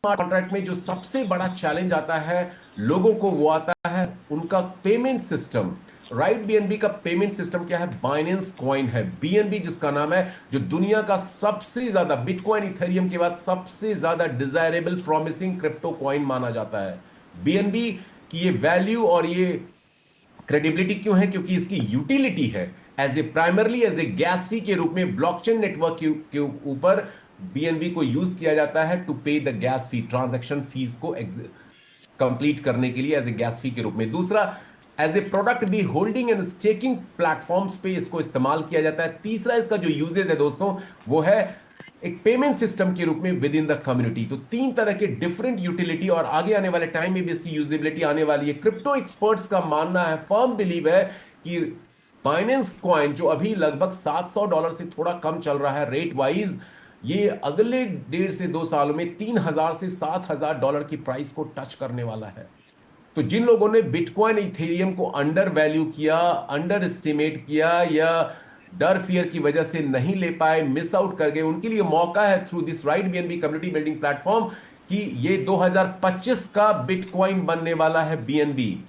Contract में जो सबसे बड़ा चैलेंज आता है लोगों को, वो आता है उनका पेमेंट सिस्टम। राइट बीएनबी का पेमेंट सिस्टम क्या है? बाइनेंस कॉइन है, बीएनबी जिसका नाम है, जो दुनिया का सबसे ज्यादा, बिटकॉइन इथेरियम के बाद सबसे ज्यादा डिजायरेबल प्रॉमिसिंग क्रिप्टो कॉइन माना जाता है। बीएनबी की ये वैल्यू और ये क्रेडिबिलिटी क्यों है? क्योंकि इसकी यूटिलिटी है as a primarily as a gas fee के रूप में ब्लॉकचेन नेटवर्क के ऊपर बीएनबी को यूज किया जाता है टू पे the gas fee, transaction fees को कंप्लीट करने के लिए एज ए गैस फी के रूप में। दूसरा, एज ए प्रोडक्ट भी होल्डिंग एंड स्टेकिंग प्लेटफॉर्म्स पे इसको इस्तेमाल किया जाता है। तीसरा इसका जो यूजेज है दोस्तों, वो है एक पेमेंट सिस्टम के रूप में विद इन द कम्युनिटी। तो तीन तरह के डिफरेंट यूटिलिटी, और आगे आने वाले टाइम में भी इसकी यूजेबिलिटी आने वाली है। क्रिप्टो एक्सपर्ट्स का मानना है, फर्म बिलीव है कि बाइनेंस कॉइन जो अभी लगभग $700 से थोड़ा कम चल रहा है रेट वाइज, ये अगले 1.5 से 2 सालों में $3000 से $7000 की प्राइस को टच करने वाला है। तो जिन लोगों ने बिटकॉइन इथेरियम को अंडर वैल्यू किया, अंडर एस्टिमेट किया, या डर फियर की वजह से नहीं ले पाए, मिस आउट कर गए, उनके लिए मौका है through this right BNB community building platform कि ये 2025 का बिटकॉइन बनने वाला है BNB.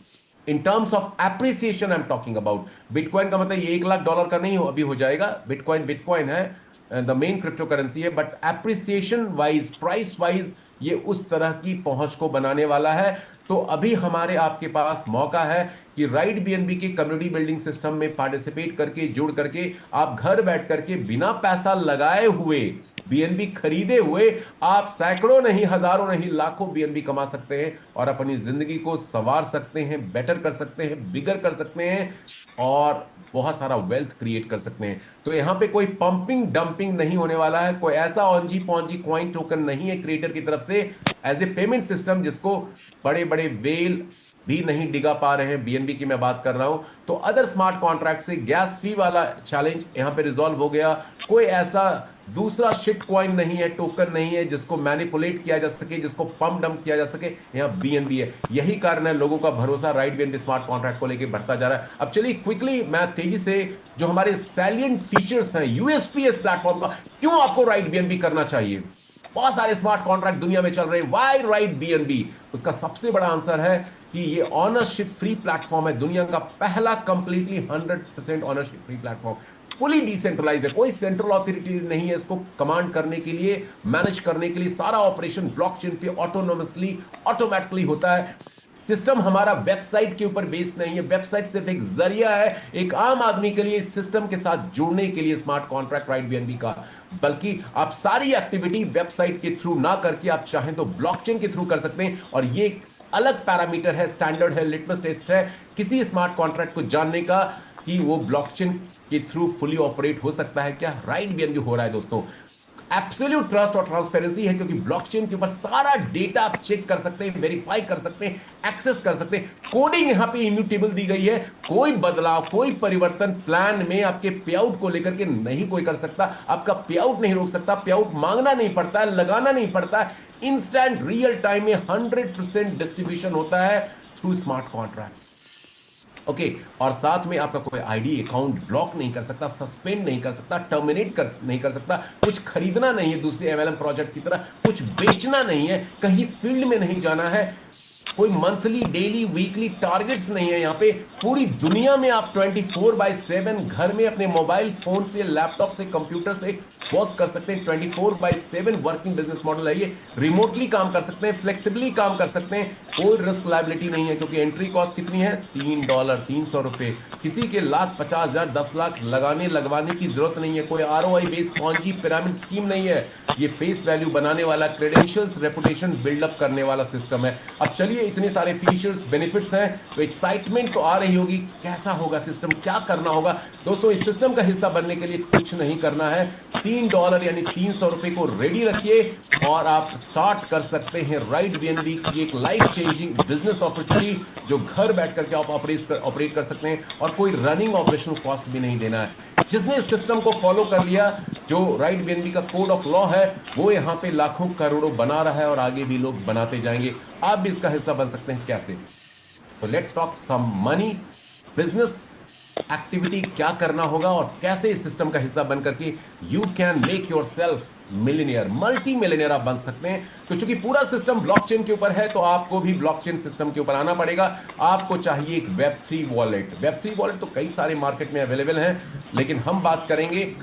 In terms of appreciation I am talking about. Bitcoin का मतलब ये $1 लाख का नहीं हो अभी हो जाएगा, बिटकॉइन बिटकॉइन है, द मेन क्रिप्टो करेंसी है, but appreciation wise, price wise ये उस तरह की पहुंच को बनाने वाला है। तो अभी हमारे आपके पास मौका है कि राइट बीएनबी के कम्युनिटी बिल्डिंग सिस्टम में पार्टिसिपेट करके, जुड़ करके, आप घर बैठ करके बिना पैसा लगाए हुए, बीएनबी खरीदे हुए, आप सैकड़ों नहीं, हजारों नहीं, लाखों बीएनबी कमा सकते हैं और अपनी जिंदगी को संवार सकते हैं, बेटर कर सकते हैं, बिगर कर सकते हैं और बहुत सारा वेल्थ क्रिएट कर सकते हैं। तो यहां पे कोई पंपिंग डंपिंग नहीं होने वाला है, कोई ऐसा ऑनजी पॉन्जी कॉइन टोकन नहीं है क्रिएटर की तरफ से एज ए पेमेंट सिस्टम जिसको बड़े बड़े वेल भी नहीं डिगा पा रहे हैं। बीएनबी की मैं बात कर रहा हूं। तो अदर स्मार्ट कॉन्ट्रैक्ट से गैस फी वाला चैलेंज यहां पे रिजॉल्व हो गया। कोई ऐसा दूसरा शिट कॉइन नहीं है, टोकन नहीं है जिसको मैनिपुलेट किया जा सके, जिसको पंप डंप किया जा सके। यहां बीएनबी है। यही कारण है लोगों का भरोसा राइट बीएनबी स्मार्ट कॉन्ट्रैक्ट को लेकर बढ़ता जा रहा है। अब चलिए क्विकली मैं तेजी से जो हमारे सैलिएंट फीचर्स हैं यूएसपी इस प्लेटफॉर्म का, क्यों आपको राइट बीएनबी करना चाहिए। बहुत सारे स्मार्ट कॉन्ट्रैक्ट दुनिया में चल रहे हैं, व्हाई राइट बीएनबी? उसका सबसे बड़ा आंसर है कि ये ऑनरशिप फ्री प्लेटफॉर्म है, दुनिया का पहला completely 100% ownership free platform, fully decentralised है। कोई सेंट्रल अथॉरिटी नहीं है इसको कमांड करने के लिए, मैनेज करने के लिए। सारा ऑपरेशन ब्लॉकचेन पे ऑटोनोमसली, ऑटोमेटिकली होता है। सिस्टम हमारा वेबसाइट के ऊपर बेस्ड नहीं है, वेबसाइट सिर्फ एक जरिया है एक आम आदमी के लिए इस सिस्टम के साथ जुड़ने के लिए स्मार्ट कॉन्ट्रैक्ट राइट बीएनबी का। बल्कि आप सारी एक्टिविटी वेबसाइट के थ्रू ना करके आप चाहें तो ब्लॉकचेन के थ्रू कर सकते हैं। और ये एक अलग पैरामीटर है, स्टैंडर्ड है, लिटमस टेस्ट है किसी स्मार्ट कॉन्ट्रैक्ट को जानने का कि वो ब्लॉकचेन के थ्रू फुली ऑपरेट हो सकता है क्या। राइट बीएनबी हो रहा है दोस्तों। एब्सोल्यूट ट्रस्ट और ट्रांसपेरेंसी है क्योंकि ब्लॉकचेन के ऊपर सारा डेटा आप चेक कर सकते हैं, वेरीफाई कर सकते हैं, एक्सेस कर सकते हैं। कोडिंग यहां पे इम्यूटेबल दी गई है, कोई बदलाव, कोई परिवर्तन प्लान में आपके पे आउट को लेकर के नहीं कोई कर सकता, आपका पे आउट नहीं रोक सकता, पे आउट मांगना नहीं पड़ता है, लगाना नहीं पड़ता है। इंस्टेंट रियल टाइम में 100% डिस्ट्रीब्यूशन होता है थ्रू स्मार्ट कॉन्ट्रैक्ट। ओके और साथ में आपका कोई आईडी अकाउंट ब्लॉक नहीं कर सकता, सस्पेंड नहीं कर सकता, टर्मिनेट नहीं कर सकता। कुछ खरीदना नहीं है दूसरे एमएलएम प्रोजेक्ट की तरह, कुछ बेचना नहीं है, कहीं फील्ड में नहीं जाना है, कोई मंथली, डेली, वीकली टारगेट्स नहीं है। यहाँ पे पूरी दुनिया में आप 24/7 घर में अपने मोबाइल फोन से, लैपटॉप से, कंप्यूटर से वर्क कर सकते हैं। 24/7 वर्किंग बिजनेस मॉडल है ये। रिमोटली काम कर सकते हैं, फ्लेक्सिबली काम कर सकते हैं, कोई रिस्क लायबिलिटी नहीं है क्योंकि एंट्री कॉस्ट कितनी है? $3, ₹300। किसी के लाख, 50,000, 10 लाख लगवाने की जरूरत नहीं है। कोई ROI based Ponzi pyramid scheme नहीं है। ये फेस वैल्यू बनाने वाला, क्रेडेंशियल्स, रेपुटेशन बिल्डअप करने वाला सिस्टम है। अब चलिए, इतने सारे फीचर्स, बेनिफिट्स हैं तो एक्साइटमेंट तो आ रही होगी, कैसा होगा सिस्टम, क्या करना होगा। दोस्तों इस सिस्टम का हिस्सा बनने के लिए कुछ नहीं करना है, $3 यानी ₹300 को रेडी रखिए और आप स्टार्ट कर सकते हैं राइट बीएनबी की एक लाइफ चेंजिंग बिजनेस अपॉर्चुनिटी जो घर बैठ करके आप ऑपरेट कर सकते हैं और कोई रनिंग ऑपरेशनल कॉस्ट भी नहीं देना है। जिसने इस सिस्टम को फॉलो कर लिया, जो राइट बीएनबी का कोड ऑफ लॉ है, वो यहां पे लाखों करोड़ों बना रहा है और आगे भी लोग बनाते जाएंगे। आप भी इसका हिस्सा बन सकते हैं। कैसे? तो let's talk some money, business activity क्या करना होगा और कैसे इस सिस्टम का हिस्सा बनकर के you can make your self millionaire, multi millionaire आप बन सकते हैं। तो चूंकि पूरा सिस्टम ब्लॉकचेन के ऊपर है तो आपको भी ब्लॉकचेन सिस्टम के ऊपर आना पड़ेगा। आपको चाहिए एक वेब 3 वॉलेट। वेब 3 वॉलेट तो कई सारे मार्केट में अवेलेबल हैं, लेकिन हम बात करेंगे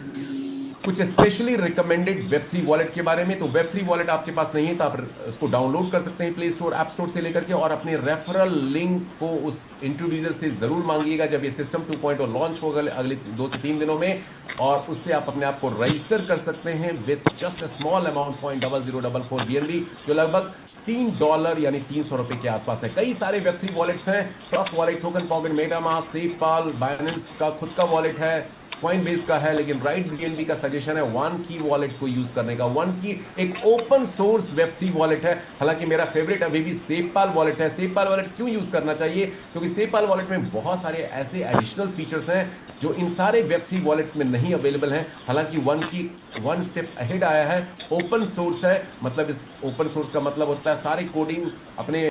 कुछ स्पेशली रिकमेंडेड वेब 3 वॉलेट के बारे में। तो वेब 3 वॉलेट आपके पास नहीं है तो आप उसको डाउनलोड कर सकते हैं प्ले स्टोर, ऐप स्टोर से लेकर के, और अपने रेफरल लिंक को उस इंट्रोड्यूसर से जरूर मांगिएगा जब ये सिस्टम 2.0 लॉन्च होगा अगले 2 से 3 दिनों में, और उससे आप अपने आप को रजिस्टर कर सकते हैं with just a small amount .0044 BNB, जो लगभग $3 यानी ₹300 के आसपास है। कई सारे वेब 3 वॉलेट्स हैं, trust wallet, token pocket, MetaMask, SafePal, Binance का खुद का वॉलेट है, कॉइनबेस का है, लेकिन राइट बीएनबी का सजेशन है वन की वॉलेट को यूज करने का। वन की एक ओपन सोर्स वेब 3 वॉलेट है, हालांकि मेरा फेवरेट अभी भी सेपपाल वॉलेट है। सेपपाल वॉलेट क्यों यूज करना चाहिए? क्योंकि सेपपाल वॉलेट में बहुत सारे ऐसे एडिशनल फीचर्स हैं जो इन सारे वेब 3 वॉलेट्स में नहीं अवेलेबल हैं। हालांकि वन की वन स्टेप अहेड आया है, ओपन सोर्स है, मतलब इस ओपन सोर्स का मतलब होता है सारे कोडिंग अपने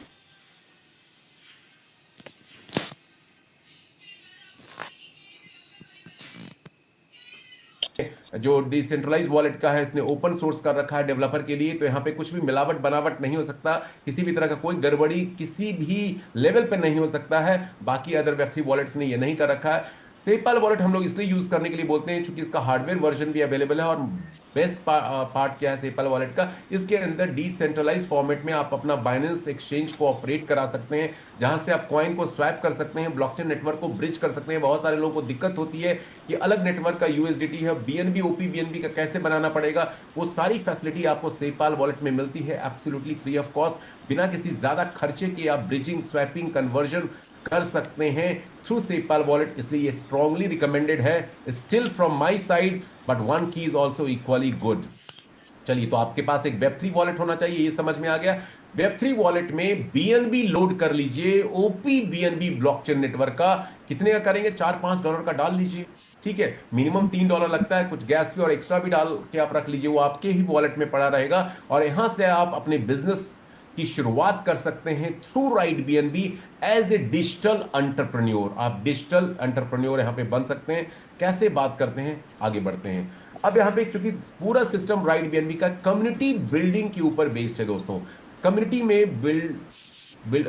जो डिसेंट्रलाइज वॉलेट का है इसने ओपन सोर्स कर रखा है डेवलपर के लिए, तो यहाँ पे कुछ भी मिलावट बनावट नहीं हो सकता, किसी भी तरह का कोई गड़बड़ी किसी भी लेवल पे नहीं हो सकता है। बाकी अदर वेब 3 वॉलेट्स ने ये नहीं कर रखा है। सेपपाल वॉलेट हम लोग इसलिए यूज करने के लिए बोलते हैं क्योंकि इसका हार्डवेयर वर्जन भी अवेलेबल है, और बेस्ट पार्ट क्या है सेपपाल वॉलेट का, इसके अंदर डिसेंट्रलाइज फॉर्मेट में आप अपना बाइनेंस एक्सचेंज को ऑपरेट करा सकते हैं, जहां से आप कॉइन को स्वैप कर सकते हैं, ब्लॉकचेन नेटवर्क को ब्रिज कर सकते हैं। बहुत सारे लोगों को दिक्कत होती है कि अलग नेटवर्क का यूएसडीटी है, बीएनबी ओपी बीएनबी का कैसे बनाना पड़ेगा, वो सारी फैसिलिटी आपको सेपपाल वॉलेट में मिलती है एब्सोल्युटली फ्री ऑफ कॉस्ट, बिना किसी ज्यादा खर्चे के आप ब्रिजिंग, स्वैपिंग, कन्वर्जन कर सकते हैं थ्रू सेपपाल वॉलेट। इसलिए ये स्ट्रांगली रिकमेंडेड है still from my side, but one की इज ऑल्सो इक्वली गुड। चलिए, तो आपके पास एक वेब 3 वॉलेट होना चाहिए, ये समझ में आ गया। वेब 3 वॉलेट में बीएनबी लोड कर लीजिए, ओपी बीएनबी ब्लॉकचेन नेटवर्क का। कितने का करेंगे? $4-5 का डाल लीजिए, ठीक है। मिनिमम $3 लगता है, कुछ गैस फी और एक्स्ट्रा भी डाल के आप रख लीजिए, वो आपके ही वॉलेट में पड़ा रहेगा, और यहां से आप अपने बिजनेस की शुरुआत कर सकते हैं through right BNB as a digital entrepreneur. आप डिजिटल एंटरप्रेन्योर यहां पे बन सकते हैं। कैसे? बात करते हैं, आगे बढ़ते हैं। अब यहां पे चूंकि पूरा सिस्टम राइट बीएनबी का कम्युनिटी बिल्डिंग के ऊपर बेस्ड है दोस्तों, कम्युनिटी में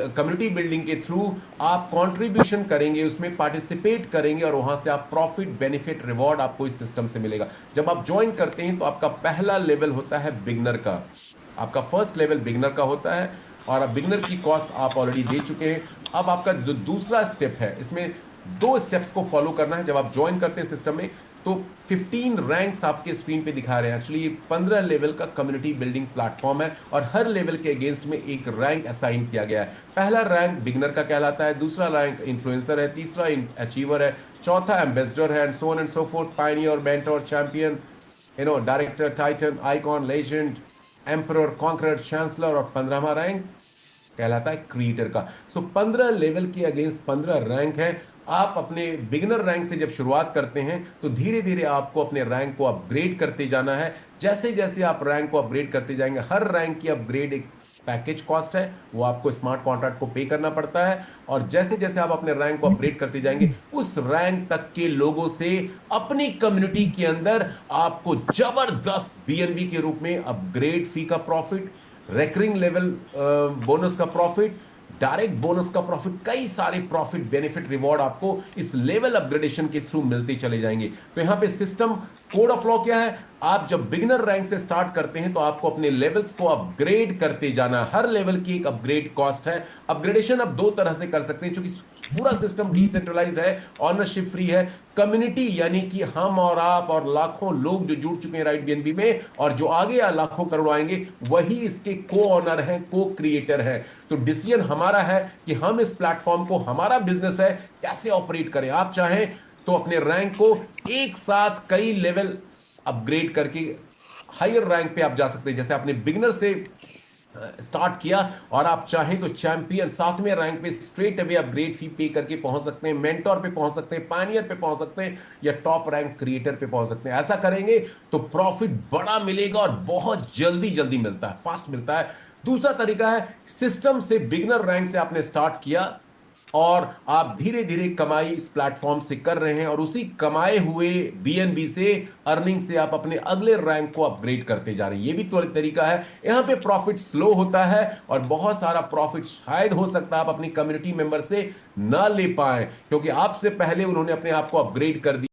कम्युनिटी बिल्डिंग के थ्रू आप कंट्रीब्यूशन करेंगे, उसमें पार्टिसिपेट करेंगे, और वहां से आप प्रॉफिट, बेनिफिट, रिवॉर्ड आपको इस सिस्टम से मिलेगा। जब आप ज्वाइन करते हैं तो आपका पहला लेवल होता है बिगनर का, आपका फर्स्ट लेवल बिगनर का होता है, और अब बिगनर की कॉस्ट आप ऑलरेडी दे चुके हैं। अब आपका जो दूसरा स्टेप है, इसमें 2 स्टेप्स को फॉलो करना है जब आप ज्वाइन करते हैं सिस्टम में। तो 15 रैंक्स आपके स्क्रीन पे दिखा रहे हैं। एक्चुअली ये 15 लेवल का कम्युनिटी बिल्डिंग प्लेटफॉर्म है, और हर लेवल के अगेंस्ट में एक रैंक असाइन किया गया है। पहला रैंक बिगनर का कहलाता है, दूसरा रैंक इन्फ्लुएंसर है, तीसरा अचीवर है, चौथा एम्बेसडर है, and so on and so fourth, Pioneer, mentor, champion, director, Titan, icon, legend, emperor, conqueror, chancellor, और 15वां रैंक कहलाता है क्रिएटर का। सो 15 लेवल के अगेंस्ट 15 रैंक है। आप अपने बिगिनर रैंक से जब शुरुआत करते हैं तो धीरे धीरे आपको अपने रैंक को अपग्रेड करते जाना है। जैसे जैसे आप रैंक को अपग्रेड करते जाएंगे, हर रैंक की अपग्रेड एक पैकेज कॉस्ट है, वो आपको स्मार्ट कॉन्ट्रैक्ट को पे करना पड़ता है, और जैसे जैसे आप अपने रैंक को अपग्रेड करते जाएंगे, उस रैंक तक के लोगों से अपनी कम्युनिटी के अंदर आपको जबरदस्त बीएनबी के रूप में अपग्रेड फी का प्रॉफिट, रेकरिंग लेवल बोनस का प्रॉफिट, डायरेक्ट बोनस का प्रॉफिट, कई सारे प्रॉफिट, बेनिफिट, रिवॉर्ड आपको इस लेवल अपग्रेडेशन के थ्रू मिलते चले जाएंगे। तो यहां पे सिस्टम कोड ऑफ लॉ क्या है? आप जब बिगिनर रैंक से स्टार्ट करते हैं तो आपको अपने लेवल्स को अपग्रेड करते जाना। हर लेवल की एक अपग्रेड कॉस्ट है। अपग्रेडेशन आप 2 तरह से कर सकते हैं, क्योंकि पूरा सिस्टम डिसेंट्रलाइज्ड है, ऑनरशिप फ्री है। कम्युनिटी यानी कि हम और आप और लाखों लोग जो जुड़ चुके हैं राइट बीएनबी में, और जो आगे लाखों करोड़ आएंगे, वही इसके को ऑनर हैं, को क्रिएटर हैं। तो डिसीजन हमारा है कि हम इस प्लेटफॉर्म को, हमारा बिजनेस है, कैसे ऑपरेट करें। आप चाहें तो अपने रैंक को एक साथ कई लेवल अपग्रेड करके हायर रैंक पे आप जा सकते हैं। जैसे आपने बिगिनर से स्टार्ट किया और आप चाहें तो चैंपियन 7वें रैंक पे स्ट्रेट अवे अपग्रेड फी पे करके पहुंच सकते हैं, मेंटोर पे पहुंच सकते हैं, पायनियर पे पहुंच सकते हैं, या टॉप रैंक क्रिएटर पे पहुंच सकते हैं। ऐसा करेंगे तो प्रॉफिट बड़ा मिलेगा, और बहुत जल्दी जल्दी मिलता है, फास्ट मिलता है। दूसरा तरीका है, सिस्टम से बिगिनर रैंक से आपने स्टार्ट किया, और आप धीरे धीरे कमाई इस प्लेटफॉर्म से कर रहे हैं, और उसी कमाए हुए बीएनबी से, अर्निंग से आप अपने अगले रैंक को अपग्रेड करते जा रहे हैं। ये भी तो तरीका है। यहां पे प्रॉफिट स्लो होता है, और बहुत सारा प्रॉफिट शायद हो सकता है आप अपनी कम्युनिटी मेंबर से ना ले पाए, क्योंकि आपसे पहले उन्होंने अपने आप को अपग्रेड कर दिया।